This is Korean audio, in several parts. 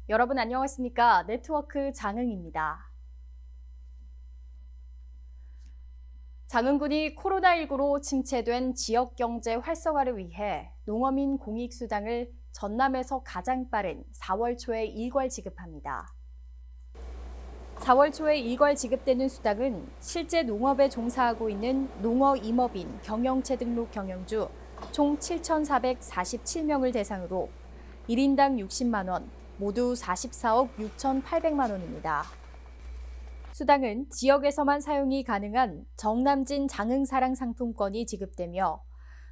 여러분 안녕하십니까? 네트워크 장흥입니다. 장흥군이 코로나19로 침체된 지역 경제 활성화를 위해 농어민 공익수당을 전남에서 가장 빠른 4월 초에 일괄 지급합니다. 4월 초에 일괄 지급되는 수당은 실제 농업에 종사하고 있는 농어 임업인 경영체 등록 경영주 총 7,447명을 대상으로 1인당 60만 원, 모두 44억 6,800만 원입니다. 수당은 지역에서만 사용이 가능한 정남진 장흥사랑 상품권이 지급되며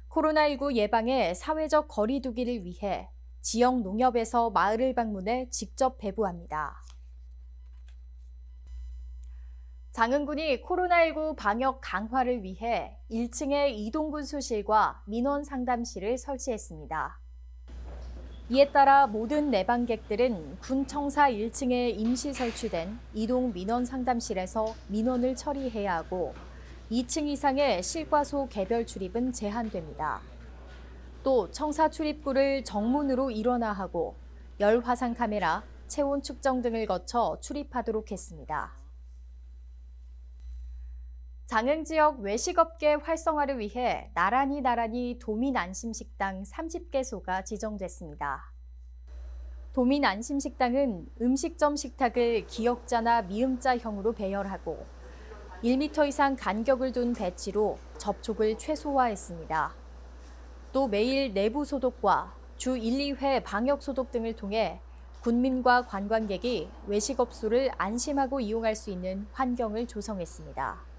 코로나19 예방에 사회적 거리 두기를 위해 지역 농협에서 마을을 방문해 직접 배부합니다. 장흥군이 코로나19 방역 강화를 위해 1층에 이동군수실과 민원상담실을 설치했습니다. 이에 따라 모든 내방객들은 군청사 1층에 임시 설치된 이동 민원 상담실에서 민원을 처리해야 하고 2층 이상의 실과소 개별 출입은 제한됩니다. 또 청사 출입구를 정문으로 일원화하고 열 화상 카메라, 체온 측정 등을 거쳐 출입하도록 했습니다. 장흥 지역 외식업계 활성화를 위해 나란히 도민 안심식당 30개소가 지정됐습니다. 도민 안심식당은 음식점 식탁을 기역자나 미음자형으로 배열하고 1m 이상 간격을 둔 배치로 접촉을 최소화했습니다. 또 매일 내부 소독과 주 1, 2회 방역 소독 등을 통해 군민과 관광객이 외식업소를 안심하고 이용할 수 있는 환경을 조성했습니다.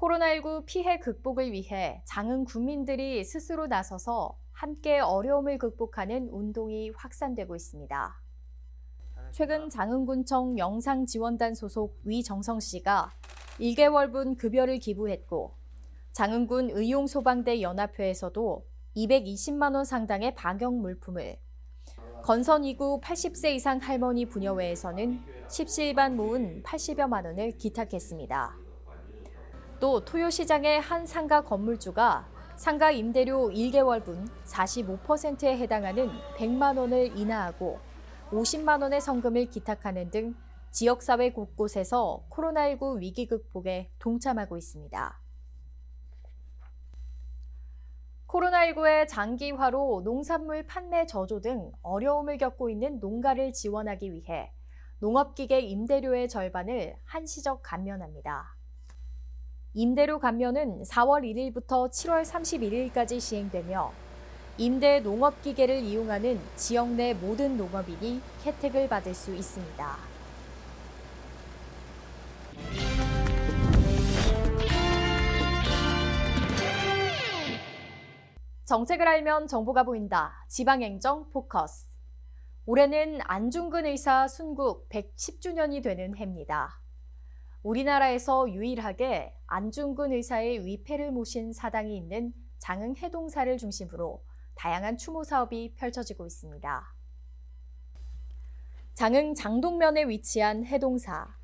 코로나19 피해 극복을 위해 장흥 군민들이 스스로 나서서 함께 어려움을 극복하는 운동이 확산되고 있습니다. 최근 장흥군청 영상지원단 소속 위정성 씨가 1개월분 급여를 기부했고 장흥군 의용소방대 연합회에서도 220만 원 상당의 방역 물품을, 건선 2구 80세 이상 할머니 부녀회에서는 십시일반 모은 80여만 원을 기탁했습니다. 또 토요시장의 한 상가 건물주가 상가 임대료 1개월분 45%에 해당하는 100만 원을 인하하고 50만 원의 성금을 기탁하는 등 지역사회 곳곳에서 코로나19 위기 극복에 동참하고 있습니다. 코로나19의 장기화로 농산물 판매 저조 등 어려움을 겪고 있는 농가를 지원하기 위해 농업기계 임대료의 절반을 한시적 감면합니다. 임대료 감면은 4월 1일부터 7월 31일까지 시행되며 임대 농업기계를 이용하는 지역 내 모든 농업인이 혜택을 받을 수 있습니다. 정책을 알면 정보가 보인다. 지방행정 포커스. 올해는 안중근 의사 순국 110주년이 되는 해입니다. 우리나라에서 유일하게 안중근 의사의 위패를 모신 사당이 있는 장흥 해동사를 중심으로 다양한 추모 사업이 펼쳐지고 있습니다. 장흥 장동면에 위치한 해동사,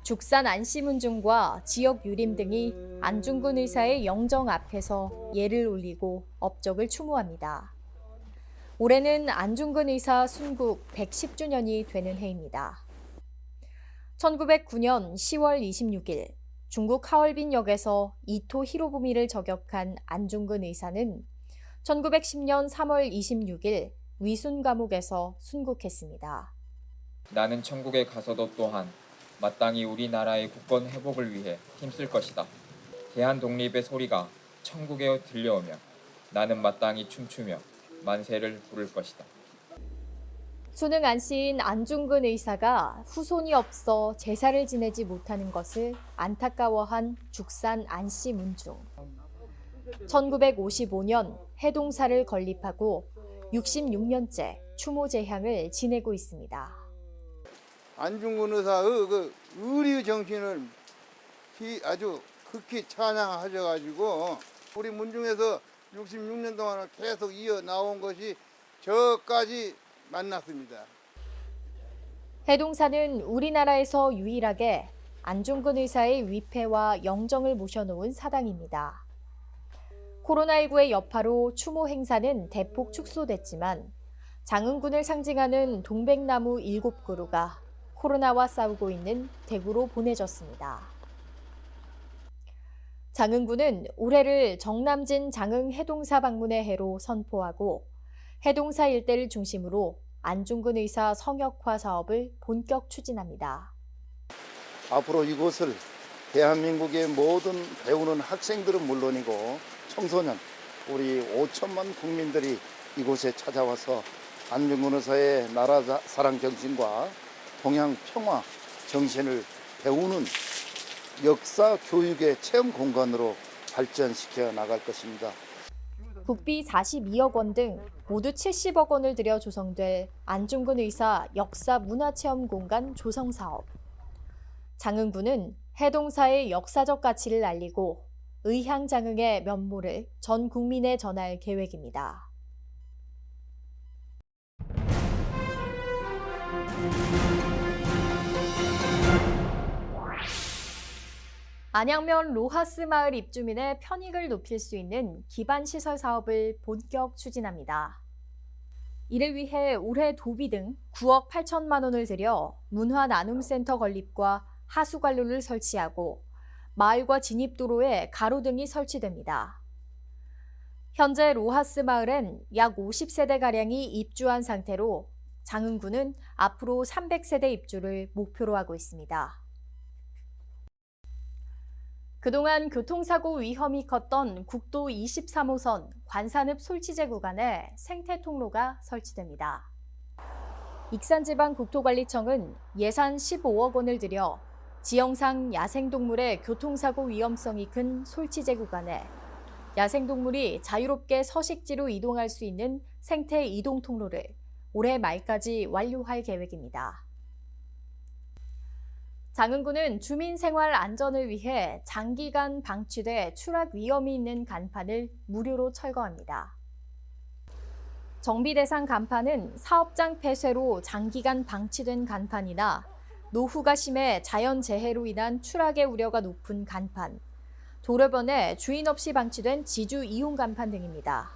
죽산 안씨문중과 지역 유림 등이 안중근 의사의 영정 앞에서 예를 올리고 업적을 추모합니다. 올해는 안중근 의사 순국 110주년이 되는 해입니다. 1909년 10월 26일 중국 하얼빈역에서 이토 히로부미를 저격한 안중근 의사는 1910년 3월 26일 위순 감옥에서 순국했습니다. 나는 천국에 가서도 또한 마땅히 우리나라의 국권 회복을 위해 힘쓸 것이다. 대한 독립의 소리가 천국에 들려오며 나는 마땅히 춤추며 만세를 부를 것이다. 수능 안씨인 안중근 의사가 후손이 없어 제사를 지내지 못하는 것을 안타까워한 죽산 안씨 문중. 1955년 해동사를 건립하고 66년째 추모 제향을 지내고 있습니다. 안중근 의사의 그 의리 정신을 아주 극히 찬양하셔가지고 우리 문중에서 66년 동안 계속 이어 나온 것이 저까지 만났습니다. 해동사는 우리나라에서 유일하게 안중근 의사의 위패와 영정을 모셔놓은 사당입니다. 코로나19의 여파로 추모 행사는 대폭 축소됐지만 장흥군을 상징하는 동백나무 7그루가 코로나와 싸우고 있는 대구로 보내졌습니다. 장흥군은 올해를 정남진 장흥 해동사 방문의 해로 선포하고 해동사 일대를 중심으로 안중근 의사 성역화 사업을 본격 추진합니다. 앞으로 이곳을 대한민국의 모든 배우는 학생들은 물론이고 청소년, 우리 5천만 국민들이 이곳에 찾아와서 안중근 의사의 나라 사랑 정신과 동양 평화 정신을 배우는 역사 교육의 체험 공간으로 발전시켜 나갈 것입니다. 국비 42억 원 등 모두 70억 원을 들여 조성될 안중근 의사 역사 문화체험 공간 조성 사업. 장흥군은 해동사의 역사적 가치를 알리고 의향장흥의 면모를 전 국민에 전할 계획입니다. 안양면 로하스 마을 입주민의 편익을 높일 수 있는 기반시설 사업을 본격 추진합니다. 이를 위해 올해 도비 등 9억 8천만 원을 들여 문화나눔센터 건립과 하수관로를 설치하고 마을과 진입도로에 가로등이 설치됩니다. 현재 로하스 마을엔 약 50세대가량이 입주한 상태로 장흥군은 앞으로 300세대 입주를 목표로 하고 있습니다. 그동안 교통사고 위험이 컸던 국도 23호선 관산읍 솔치제 구간에 생태통로가 설치됩니다. 익산지방국토관리청은 예산 15억 원을 들여 지형상 야생동물의 교통사고 위험성이 큰 솔치제 구간에 야생동물이 자유롭게 서식지로 이동할 수 있는 생태 이동통로를 올해 말까지 완료할 계획입니다. 장흥군은 주민 생활 안전을 위해 장기간 방치돼 추락 위험이 있는 간판을 무료로 철거합니다. 정비 대상 간판은 사업장 폐쇄로 장기간 방치된 간판이나 노후가 심해 자연재해로 인한 추락의 우려가 높은 간판, 도로변에 주인 없이 방치된 지주 이용 간판 등입니다.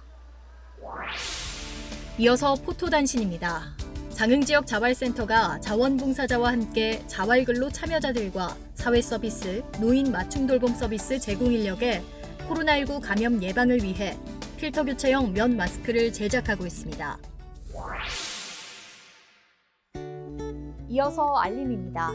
이어서 포토단신입니다. 장흥지역 자활센터가 자원봉사자와 함께 자활근로 참여자들과 사회서비스, 노인 맞춤돌봄 서비스 제공 인력에 코로나19 감염 예방을 위해 필터 교체형 면 마스크를 제작하고 있습니다. 이어서 알림입니다.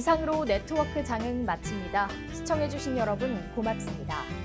이상으로 네트워크 장흥 마칩니다. 시청해주신 여러분 고맙습니다.